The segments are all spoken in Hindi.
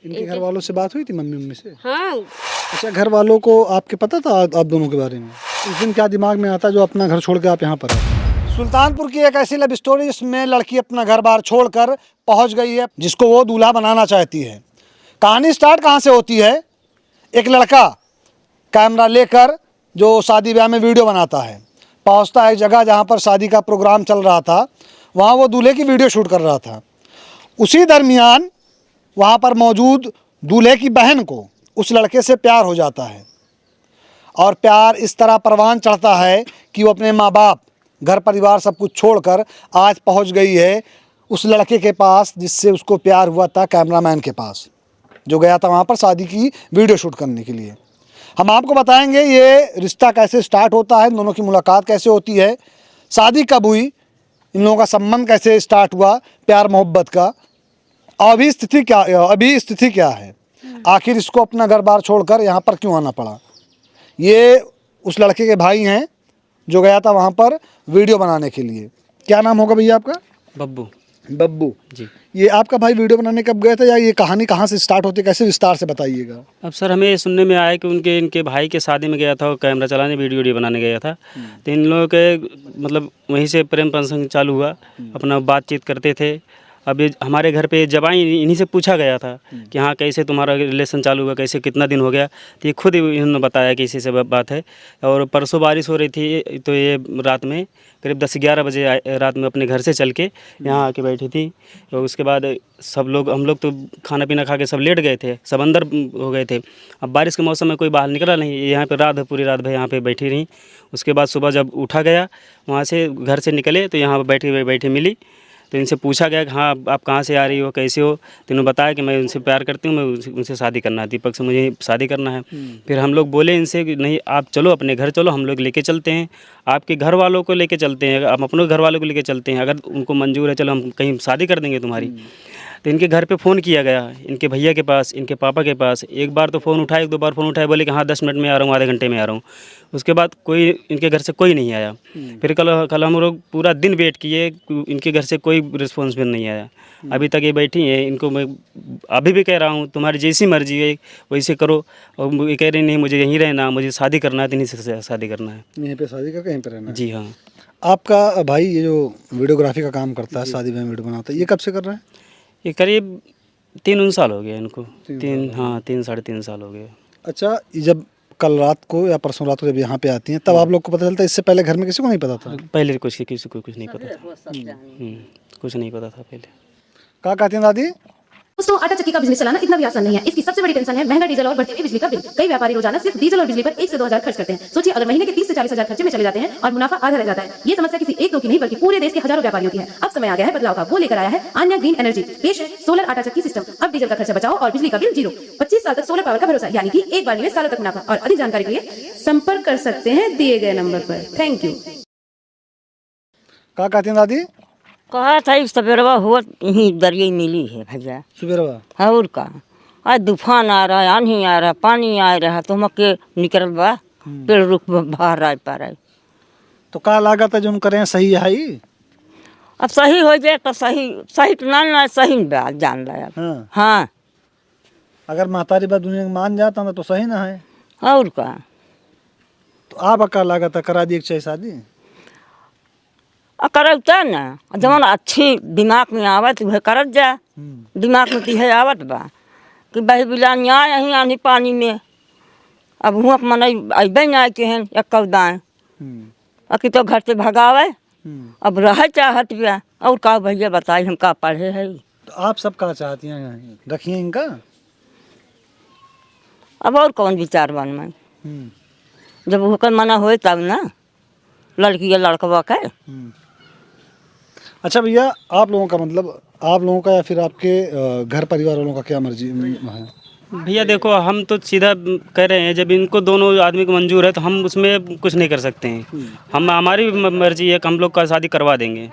इनके घर वालों से बात हुई थी मम्मी मम्मी से? हाँ। अच्छा, घर वालों को आपके पता था आप दोनों के बारे में? उस दिन क्या दिमाग में आता जो अपना घर छोड़ के आप यहाँ पर आए? सुल्तानपुर की एक ऐसी लव स्टोरी जिसमें लड़की अपना घर बार छोड़कर पहुंच गई है जिसको वो दूल्हा बनाना चाहती है। कहानी स्टार्ट कहाँ से होती है? एक लड़का कैमरा लेकर जो शादी ब्याह में वीडियो बनाता है, पहुंचता है एक जगह जहां पर शादी का प्रोग्राम चल रहा था। वहां वो दूल्हे की वीडियो शूट कर रहा था। उसी दरमियान वहां पर मौजूद दूल्हे की बहन को उस लड़के से प्यार हो जाता है और प्यार इस तरह परवान चढ़ता है कि वो अपने माँ बाप, घर परिवार सब कुछ छोड़कर आज पहुंच गई है उस लड़के के पास जिससे उसको प्यार हुआ था, कैमरामैन के पास, जो गया था वहाँ पर शादी की वीडियो शूट करने के लिए। हम आपको बताएंगे ये रिश्ता कैसे स्टार्ट होता है, इन दोनों की मुलाकात कैसे होती है, शादी कब हुई, इन लोगों का संबंध कैसे स्टार्ट हुआ, प्यार मोहब्बत का, अभी स्थिति क्या है, आखिर इसको अपना घर बार छोड़कर यहाँ पर क्यों आना पड़ा। ये उस लड़के के भाई हैं जो गया था वहाँ पर वीडियो बनाने के लिए। क्या नाम होगा भैया आपका? बब्बू बब्बू जी। ये आपका भाई वीडियो बनाने कब गया था, या ये कहानी कहाँ से स्टार्ट होती है, कैसे विस्तार से बताइएगा। अब सर हमें सुनने में आया कि इनके भाई के शादी में गया था, वो कैमरा चलाने वीडियो बनाने गया था। तो इन लोगों के मतलब वहीं से प्रेम प्रसंग चालू हुआ, अपना बातचीत करते थे। अब ये हमारे घर पे जब आई इन्हीं से पूछा गया था कि हाँ कैसे तुम्हारा रिलेशन चालू हुआ, कैसे कितना दिन हो गया। तो ये खुद ही इन्होंने बताया कि इसी से बात है। और परसों बारिश हो रही थी तो ये रात में करीब 10-11 बजे रात में अपने घर से चल के यहाँ आके बैठी थी। और उसके बाद सब लोग हम लोग तो खाना पीना खा के सब लेट गए थे, सब अंदर हो गए थे। अब बारिश के मौसम में कोई बाहर निकला नहीं, यहाँ पे पूरी रात भर यहाँ पे बैठी रही। उसके बाद सुबह जब उठा गया वहाँ से, घर से निकले तो यहाँ पर बैठी मिली। तो इनसे पूछा गया कि हाँ आप कहाँ से आ रही हो, कैसे हो। तो इन्होंने बताया कि मैं उनसे प्यार करती हूँ, मैं उनसे शादी करना है, दीपक से मुझे शादी करना है। फिर हम लोग बोले इनसे कि नहीं आप चलो अपने घर चलो, हम लोग लेके चलते हैं, आपके घर वालों को लेके चलते हैं, हम अपने घर वालों को लेके चलते हैं, अगर उनको मंजूर है चलो हम कहीं शादी कर देंगे तुम्हारी। तो इनके घर पे फ़ोन किया गया, इनके भैया के पास, इनके पापा के पास। एक बार तो फ़ोन उठाए, 1-2 बार फ़ोन उठाए, बोले कि हाँ 10 मिनट में आ रहा हूँ, आधे घंटे में आ रहा हूँ। उसके बाद कोई इनके घर से कोई नहीं आया। फिर कल हम लोग पूरा दिन वेट किए, इनके घर से कोई रिस्पॉन्स भी नहीं आया। अभी तक ये बैठी हैं, इनको मैं अभी भी कह रहा हूँ तुम्हारी जैसी मर्जी है वैसे करो। और ये कह रही नहीं मुझे यहीं रहना, मुझे शादी करना है, तो इन्हीं से शादी करना है। यहीं पे शादी करके यहीं पे रहना है? जी हाँ। आपका भाई ये जो वीडियोग्राफी का काम करता है, शादी में वीडियो बनाता है, ये कब से कर रहा है? ये करीब 3 साल हो गए इनको। 3 साढ़े 3 साल हो गए। अच्छा, ये जब कल रात को या परसों रात को जब यहाँ पे आती हैं तब आप लोग को पता चलता है? इससे पहले घर में किसी को नहीं पता था? पहले किसी को कुछ नहीं पता था। कुछ नहीं पता था पहले। क्या कहती हैं दादी? दोस्तों, आटा चक्की का बिजनेस चलाना इतना भी आसान नहीं है। इसकी सबसे बड़ी टेंशन है महंगा डीजल और बढ़ते हुए बिजली का बिल। कई व्यापारी रोजाना सिर्फ डीजल और बिजली पर 1 से 2 हजार खर्च करते हैं। सोचिए अगर महीने के 30 से 40 हजार खर्चे में चले जाते हैं और मुनाफा आधा रह जाता है। ये समस्या किसी एक दो की नहीं बल्कि पूरे देश के हजारों व्यापारियों की है। अब समय आ गया है बदलाव का, वो लेकर आया है आन्या ग्रीन एनर्जी। पेश है सोलर आटा चक्की सिस्टम। अब डीजल का खर्चा बचाओ और बिजली का बिल 0। 25 साल तक सोलर पावर का भरोसा, यानी कि एक बार निवेश सालों तक मुनाफा। और अधिक जानकारी के लिए संपर्क कर सकते हैं दिए गए नंबर पर। Thank you. क्या कहती हैं दादी? कहा था सवेरवा हुआ यहीं दरिया मिली है भैया। सुबेरवा और का आज तूफान आ रहा है, आंधी आ रहा है, पानी आ रहा है, तो हम के निकल बा पेड़ रुक बाहर आ पा रहा है। तो का लागत है जो हम करें सही है ही? अब सही हो जाए तो सही सही तो ना सही बात जान रहा है। हाँ अगर महतारी बात दुनिया में मान जाता ना तो सही ना है। और का तो आप का लागत है करा दिए चाहे शादी? करता ना जवन अच्छी दिमाग में आवत वह करत जा। दिमाग में तीहे आवत बा कि बही बिला न्याय यहीं आनी पानी में। अब हुआ मन अबे न्याय के हैं एक कौदाएँ अकी तो घर से भगावे। अब रह चाहत बिया और का भैया बताई हम का पढ़े है। तो आप सब का चाहती हैं रखिए इनका? अब और कौन विचार बन में जब होकर मना होए तब ना लड़की या लड़कवा का। अच्छा भैया, आप लोगों का मतलब आप लोगों का या फिर आपके घर परिवार वालों का क्या मर्जी है? भैया देखो हम तो सीधा कह रहे हैं जब इनको दोनों आदमी को मंजूर है तो हम उसमें कुछ नहीं कर सकते हैं। हम हमारी मर्जी है कि हम लोग का शादी करवा देंगे,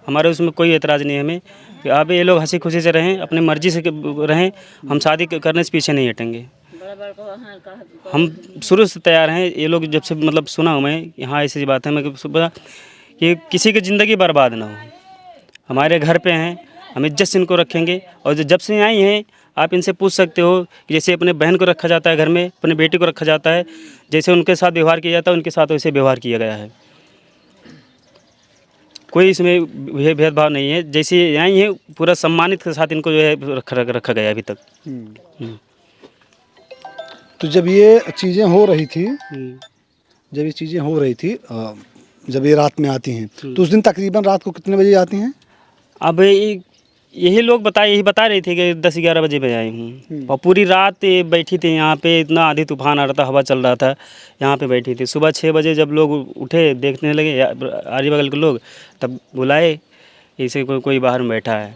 हमारे उसमें कोई एतराज़ नहीं है हमें कि अब ये लोग हंसी खुशी से रहें, अपनी मर्जी से रहें, हम शादी करने से पीछे नहीं हटेंगे। हम शुरू से तैयार हैं। ये लोग जब से मतलब सुना हूँ मैं यहाँ ऐसी बात है मैं सुबह कि किसी की ज़िंदगी बर्बाद ना हो, हमारे घर पे हैं, हम इज्जत से इनको रखेंगे। और जब से आई हैं आप इनसे पूछ सकते हो कि जैसे अपने बहन को रखा जाता है घर में, अपने बेटी को रखा जाता है, जैसे उनके साथ व्यवहार किया जाता है उनके साथ वैसे व्यवहार किया गया है। कोई इसमें भेदभाव नहीं है, जैसे यहाँ ही है पूरा सम्मानित के साथ इनको जो है रखा गया है अभी तक। तो जब ये चीज़ें हो रही थी, जब ये चीज़ें हो रही थी, जब ये रात में आती हैं तो उस दिन तकरीबन रात को कितने बजे आती हैं? अब यही लोग यही बता रहे थे कि 10-11 बजे में आई हूँ, और पूरी रात ये बैठी थी यहाँ पे। इतना आंधी तूफान आ रहा था, हवा चल रहा था, यहाँ पे बैठी थी। सुबह 6 बजे जब लोग उठे, देखने लगे आरी बगल के लोग, तब बुलाए, ऐसे कोई बाहर में बैठा है।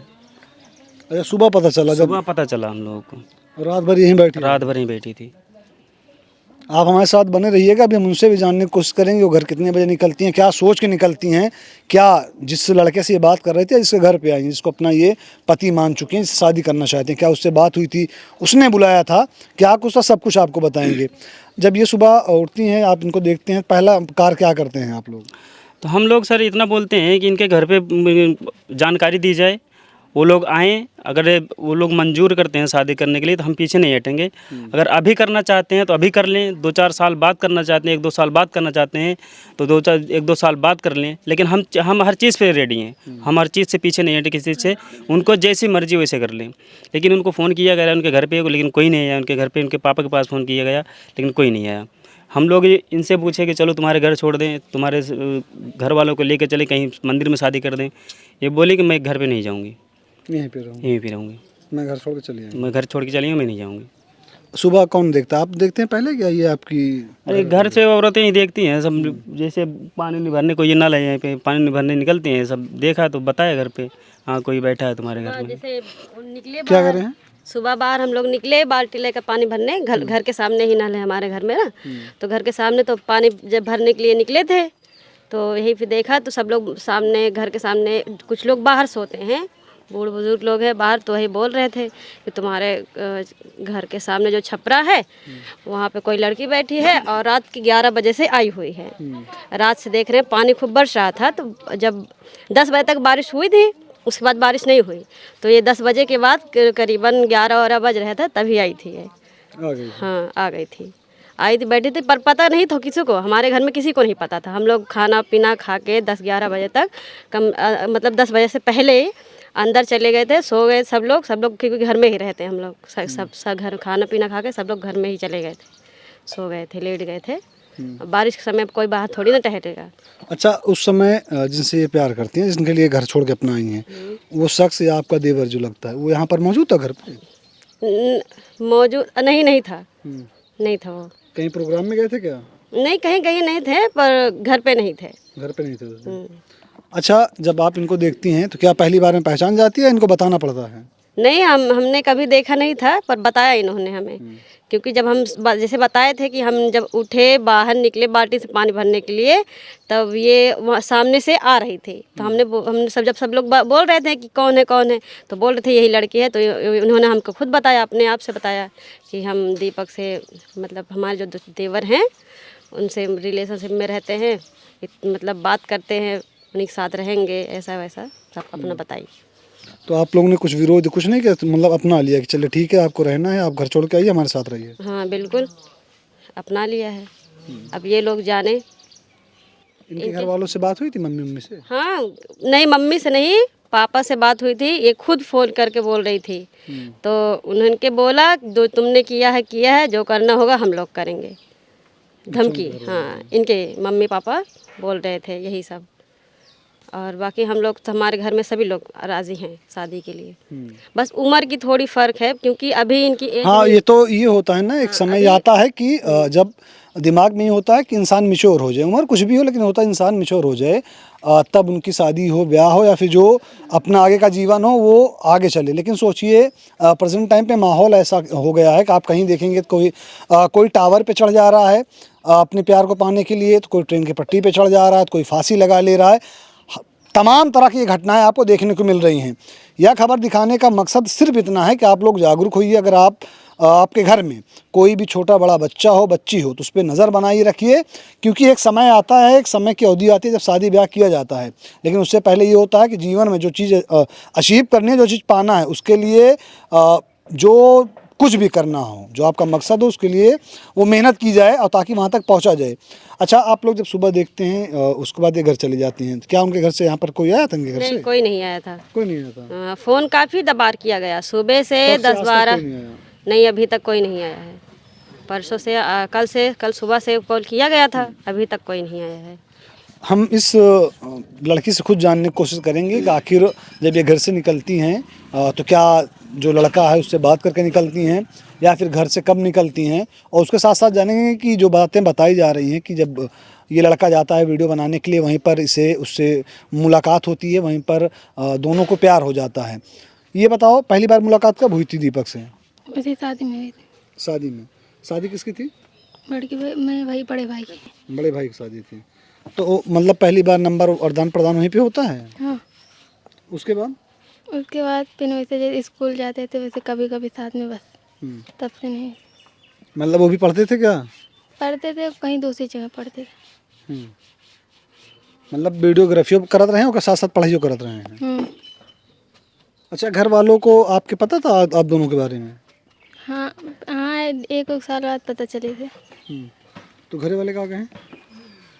अच्छा, सुबह पता चला? जब सुबह पता चला हम लोगों को। रात भर यहीं बैठी? रात भर ही बैठी थी। आप हमारे साथ बने रहिएगा, अभी हम उनसे भी जानने की कोशिश करेंगे वो घर कितने बजे निकलती हैं, क्या सोच के निकलती हैं, क्या जिस लड़के से ये बात कर रहे थे, जिसके घर पे आई हैं, जिसको अपना ये पति मान चुके हैं, जिससे शादी करना चाहते हैं, क्या उससे बात हुई थी, उसने बुलाया था, क्या कुछ था, सब कुछ आपको बताएंगे। जब ये सुबह उठती हैं, आप इनको देखते हैं, पहला कार्य क्या करते हैं आप लोग? तो हम लोग सर इतना बोलते हैं कि इनके घर पे जानकारी दी जाए, वो लोग आएँ। अगर वो लोग मंजूर करते हैं शादी करने के लिए तो हम पीछे नहीं हटेंगे। अगर अभी करना चाहते हैं तो अभी कर लें, 2-4 साल बाद करना चाहते हैं, 1-2 साल बाद करना चाहते हैं तो 1-2 साल बाद कर लें। लेकिन हम हर चीज़ पे रेडी हैं, हम हर चीज़ से पीछे नहीं हटे किसी से। उनको जैसी मर्जी वैसे कर लें। लेकिन उनको फ़ोन किया गया उनके घर पर, लेकिन कोई नहीं आया उनके घर पर। उनके पापा के पास फ़ोन किया गया, लेकिन कोई नहीं आया। हम लोग इनसे पूछे कि चलो तुम्हारे घर छोड़ दें, तुम्हारे घर वालों को लेकर चले कहीं मंदिर में शादी कर दें। ये बोली कि मैं घर पे नहीं जाऊँगी, यहीं पे रहूँगी, मैं घर छोड़ के चली आई। मैं घर छोड़ के चली हूँ, मैं नहीं जाऊँगी। सुबह कौन देखता है? आप देखते हैं पहले क्या ये आपकी? अरे घर से औरतें ही देखती हैं सब, जैसे पानी नहीं भरने, कोई ये नल है यहाँ पे, पानी नहीं भरने निकलती हैं सब। देखा तो बताया घर पे, हाँ कोई बैठा है तुम्हारे घर में। जैसे निकले क्या कर रहे हैं? सुबह बाहर हम लोग निकले बाल्टी लेकर पानी भरने, घर के सामने ही नल है हमारे घर में ना, तो घर के सामने तो पानी जब भरने के लिए निकले थे तो यही फिर देखा तो सब लोग सामने, घर के सामने, कुछ लोग बाहर सोते हैं, बूढ़ बुजुर्ग लोग हैं बाहर, तो वही बोल रहे थे कि तुम्हारे घर के सामने जो छपरा है वहाँ पे कोई लड़की बैठी है और रात की 11 बजे से आई हुई है। रात से देख रहे हैं पानी खूब बरस रहा था, तो जब 10 बजे तक बारिश हुई थी, उसके बाद बारिश नहीं हुई, तो ये 10 बजे के बाद करीबन 11 बज रहे थे तभी आई थी ये। हाँ आ गई थी, आई थी, बैठी थी, पर पता नहीं था किसी को, हमारे घर में किसी को नहीं पता था। हम लोग खाना पीना खा के 10-11 बजे तक मतलब 10 बजे से पहले अंदर चले गए थे, सो गए सब लोग क्योंकि घर में ही रहते हैं हम लोग, सब घर खाना पीना खा के सब लोग घर में ही चले गए थे, सो गए थे, लेट गए थे। बारिश के समय कोई बाहर थोड़ी ना टहलेगा। अच्छा, उस समय जिनसे ये प्यार करती हैं, जिनके लिए घर छोड़ के अपना आई हैं, वो शख्स या आपका देवर जो लगता है, वो यहाँ पर मौजूद था घर पे? मौजूद नहीं था, नहीं था। वो कहीं प्रोग्राम में गए थे क्या? नहीं, कहीं नहीं थे, पर घर पे नहीं थे। घर पे नहीं थे। अच्छा, जब आप इनको देखती हैं तो क्या पहली बार में पहचान जाती है, इनको बताना पड़ता है? नहीं, हमने कभी देखा नहीं था, पर बताया इन्होंने हमें। क्योंकि जब हम जैसे बताए थे कि हम जब उठे बाहर निकले बाल्टी से पानी भरने के लिए, तब ये सामने से आ रही थी, तो हमने सब लोग बोल रहे थे कि कौन है, तो बोल रहे थे यही लड़की है। तो उन्होंने हमको खुद बताया, अपने आप से बताया कि हम दीपक से, मतलब हमारे जो देवर हैं उनसे रिलेशनशिप में रहते हैं, मतलब बात करते हैं, उन्हीं के साथ रहेंगे, ऐसा वैसा सब अपना बताइए। तो आप लोगों ने कुछ विरोध कुछ नहीं किया, मतलब अपना लिया कि चलिए ठीक है, आपको रहना है, आप घर छोड़ के आइए, हमारे साथ रहिए? हाँ बिल्कुल अपना लिया है। अब ये लोग जाने। इनके घर वालों से बात हुई थी, मम्मी से? हाँ नहीं, मम्मी से नहीं, पापा से बात हुई थी। ये खुद फ़ोन करके बोल रही थी, तो उन्होंने बोला जो तुमने किया है, जो करना होगा हम लोग करेंगे, धमकी। हाँ, इनके मम्मी पापा बोल रहे थे यही सब। और बाकी हम लोग तो हमारे घर में सभी लोग राज़ी हैं शादी के लिए। बस उम्र की थोड़ी फ़र्क है, क्योंकि अभी इनकी एज। हाँ, ये होता है ना, एक समय आता है कि जब दिमाग में ये होता है कि इंसान मिच्योर हो जाए, उम्र कुछ भी हो लेकिन होता है इंसान मिच्योर हो जाए, तब उनकी शादी हो, ब्याह हो, या फिर जो अपना आगे का जीवन हो वो आगे चले। लेकिन सोचिए प्रेजेंट टाइम पे माहौल ऐसा हो गया है कि आप कहीं देखेंगे तो कोई टावर पे चढ़ जा रहा है अपने प्यार को पाने के लिए, तो कोई ट्रेन की पट्टी पे चढ़ जा रहा है, तो कोई फांसी लगा ले रहा है। तमाम तरह की घटनाएं आपको देखने को मिल रही हैं। यह खबर दिखाने का मकसद सिर्फ इतना है कि आप लोग जागरूक होइए। अगर आपके घर में कोई भी छोटा बड़ा बच्चा हो, बच्ची हो, तो उस पर नज़र बनाए रखिए, क्योंकि एक समय आता है, एक समय की अवधि आती है जब शादी ब्याह किया जाता है। लेकिन उससे पहले ये होता है कि जीवन में जो चीज़ अचीव करनी है, जो चीज़ पाना है, उसके लिए जो कुछ भी करना हो, जो आपका मकसद हो, उसके लिए वो मेहनत की जाए और ताकि वहाँ तक पहुँचा जाए। अच्छा, आप लोग जब सुबह देखते हैं उसके बाद ये घर चली जाती हैं, तो क्या उनके घर से यहाँ पर कोई आया था? इनके घर से नहीं, कोई नहीं आया था। कोई नहीं आया था? फ़ोन काफ़ी दबार किया गया, सुबह से तब से आज तक 10-12। कोई नहीं आया? नहीं, अभी तक कोई नहीं आया है। परसों से कल सुबह से कॉल किया गया था, अभी तक कोई नहीं आया है। हम इस लड़की से खुद जानने की कोशिश करेंगे कि आखिर जब ये घर से निकलती हैं तो क्या जो लड़का है उससे बात करके निकलती हैं या फिर घर से कब निकलती हैं, और उसके साथ साथ जानेंगे कि जो बातें बताई जा रही हैं कि जब ये लड़का जाता है वीडियो बनाने के लिए, वहीं पर उससे मुलाकात होती है, वहीं पर दोनों को प्यार हो जाता है। ये बताओ, पहली बार मुलाकात कब हुई थी दीपक से? मुझे शादी में हुई थी। शादी में? शादी किसकी थी? बड़की भाई, मैं भाई बड़े भाई की। बड़े भाई की शादी थी। तो मतलब पहली बार नंबर और दान प्रदान वहीं पे होता है? हाँ। उसके बाद? उसके बाद फिर वैसे जब स्कूल जाते थे वैसे कभी कभी साथ में, बस तब से नहीं। मतलब वो भी पढ़ते थे क्या? पढ़ते थे, कहीं दूसरी जगह पढ़ते थे। मतलब वीडियोग्राफी करत रहे हैं और साथ साथ पढ़ाई करत रहे हैं? अच्छा, घर वालों को आपके पता था आप दोनों के बारे में? हाँ हाँ, एक साल बाद पता चले थे। तो घर वाले क्या कहें?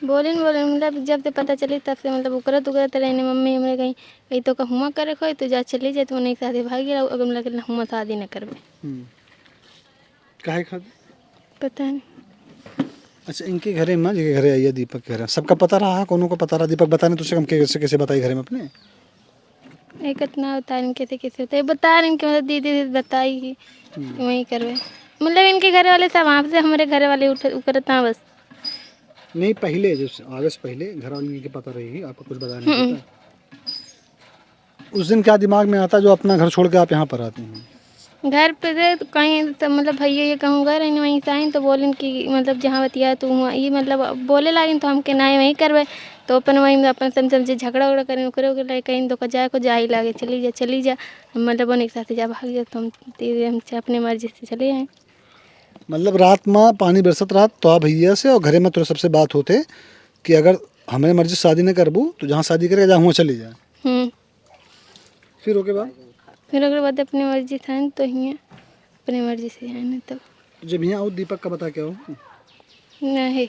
बोले मतलब जब से पता चली तब से मतलब उकरत रहने मम्मी हमरे कहीं तो हुआ करे खोई तो जा चली जाए तो उन्हें शादी भाग गया, अगर मतलब हुआ शादी न करवे। काहे खातिर? पता नहीं। अच्छा, इनके घरे में जिनके घरे आई है दीपक के घर, सबका पता रहा? कोनो को पता रहा? दीपक बताने तो हम कैसे बताई घरे में अपने? एक इतना बता रहे कैसे होता है, बता रहे कि मतलब दीदी बताई कि वहीं करवे, मतलब इनके घर वाले सब वहाँ से हमारे घर वाले उकरता बस। नहीं, पहले जो आगे से पहले घर वाले के पता रहेगी, आपको कुछ बताने नहीं पता? उस दिन क्या दिमाग में आता जो अपना घर छोड़ के आप यहाँ पर आते हैं? घर पे थे तो कहीं तो मतलब भैया ये कहूँ घर नहीं वहीं से आई तो बोलें कि मतलब जहाँ बतिया तो वहाँ ये मतलब बोले लागिन तो हम के ना वहीं करवे, तो अपन वहीं अपन समझे झगड़ा उगड़ा करें उकरे कहीं तो को जा ही लागे चली जा मतलब उन्हीं के साथ जा भाग जा, तो हम अपने मर्जी से चले आए। मतलब रात में पानी बरसत रहा तो आप भैया से और घरे में तो सबसे बात होते कि अगर हमारे मर्जी से शादी न करबू तो जहाँ शादी करेगा जहाँ हुआ चली जाए। फिर ओके बाद? फिर अगर बाद अपनी मर्जी था तो ही अपनी मर्जी से आए ना, तब जब यहाँ आओ दीपक का बता क्या हो? नहीं,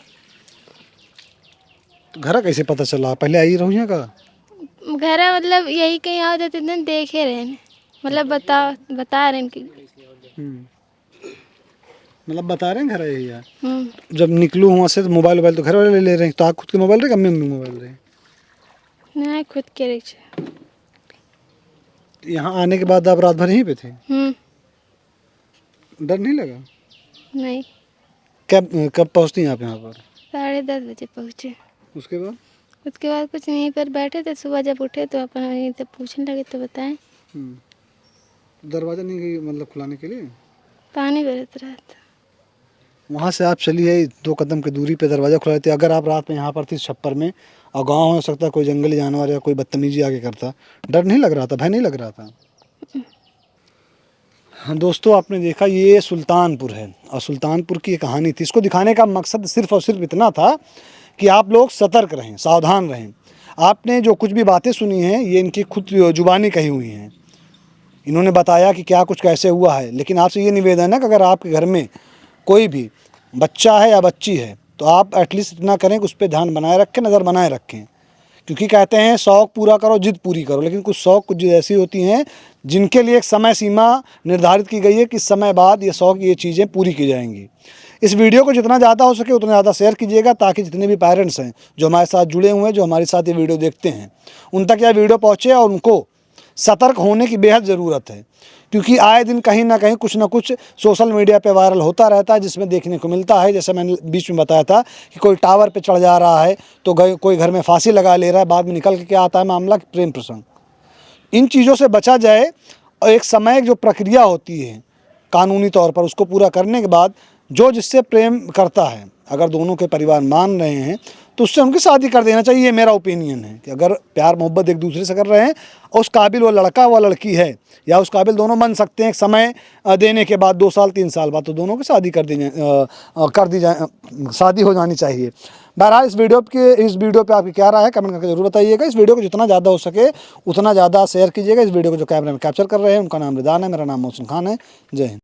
तो घर कैसे पता चला? पहले आई रहो यहाँ का? घर मतलब यही कहीं आओ जाते थे देखे रहे मतलब बता रहे कि मतलब बता रहे हैं घर आए यार। जब निकलूँ वहाँ से तो मोबाइल तो घर वाले ले रहे हैं, तो आप खुद के मोबाइल रहे अम्मी मोबाइल रहे? नहीं, खुद के रिक्शा। यहाँ आने के बाद आप रात भर यहीं पे थे? डर नहीं लगा? नहीं। कब पहुँचती हैं आप यहाँ पर? 10:30 बजे पहुँचे। उसके बाद? उसके बाद कुछ नहीं, पर बैठे थे, सुबह जब उठे तो अपन यहीं से पूछने लगे तो बताएं। दरवाज़ा नहीं गई मतलब खुलाने के लिए? पानी बरस रहा था। वहाँ से आप चली आई 2 कदम की दूरी पे दरवाज़ा खुला रहता। अगर आप रात में यहाँ पर थी छप्पर में और गांव हो सकता कोई जंगली जानवर या कोई बदतमीजी आगे करता, डर नहीं लग रहा था? भय नहीं लग रहा था? हाँ दोस्तों, आपने देखा ये सुल्तानपुर है और सुल्तानपुर की ये कहानी थी। इसको दिखाने का मकसद सिर्फ़ और सिर्फ इतना था कि आप लोग सतर्क रहें, सावधान रहें। आपने जो कुछ भी बातें सुनी हैं ये इनकी खुद जुबानी कही हुई हैं। इन्होंने बताया कि क्या कुछ कैसे हुआ है, लेकिन आपसे ये निवेदन है कि अगर आपके घर में कोई भी बच्चा है या बच्ची है तो आप एटलीस्ट इतना करें कि उस पर ध्यान बनाए रखें, नज़र बनाए रखें। क्योंकि कहते हैं शौक़ पूरा करो जिद पूरी करो, लेकिन कुछ शौक़ कुछ जिद ऐसी होती हैं जिनके लिए एक समय सीमा निर्धारित की गई है कि इस समय बाद ये शौक़ ये चीज़ें पूरी की जाएंगी। इस वीडियो को जितना ज़्यादा हो सके उतना ज़्यादा शेयर कीजिएगा ताकि जितने भी पेरेंट्स हैं जो हमारे साथ जुड़े हुए हैं, जो हमारे साथ ये वीडियो देखते हैं, उन तक यह वीडियो पहुँचे और उनको सतर्क होने की बेहद ज़रूरत है। क्योंकि आए दिन कहीं ना कहीं कुछ ना कुछ सोशल मीडिया पे वायरल होता रहता है जिसमें देखने को मिलता है, जैसे मैंने बीच में बताया था कि कोई टावर पे चढ़ जा रहा है तो कोई घर में फांसी लगा ले रहा है, बाद में निकल के क्या आता है मामला प्रेम प्रसंग। इन चीज़ों से बचा जाए और एक समय जो प्रक्रिया होती है कानूनी तौर पर उसको पूरा करने के बाद जो जिससे प्रेम करता है, अगर दोनों के परिवार मान रहे हैं तो उससे उनकी शादी कर देना चाहिए। ये मेरा ओपिनियन है कि अगर प्यार मोहब्बत एक दूसरे से कर रहे हैं और उस काबिल वो लड़का वो लड़की है या उस काबिल दोनों बन सकते हैं, एक समय देने के बाद 2 साल 3 साल बाद तो दोनों की शादी शादी हो जानी चाहिए। बहरहाल इस वीडियो पे आपकी क्या राय है कमेंट करके जरूर बताइएगा। इस वीडियो को जितना ज़्यादा हो सके उतना ज़्यादा शेयर कीजिएगा। इस वीडियो को जो कैमरे में कैप्चर कर रहे हैं उनका नाम रिदान है, मेरा नाम मोहसिन खान है। जय हिंद।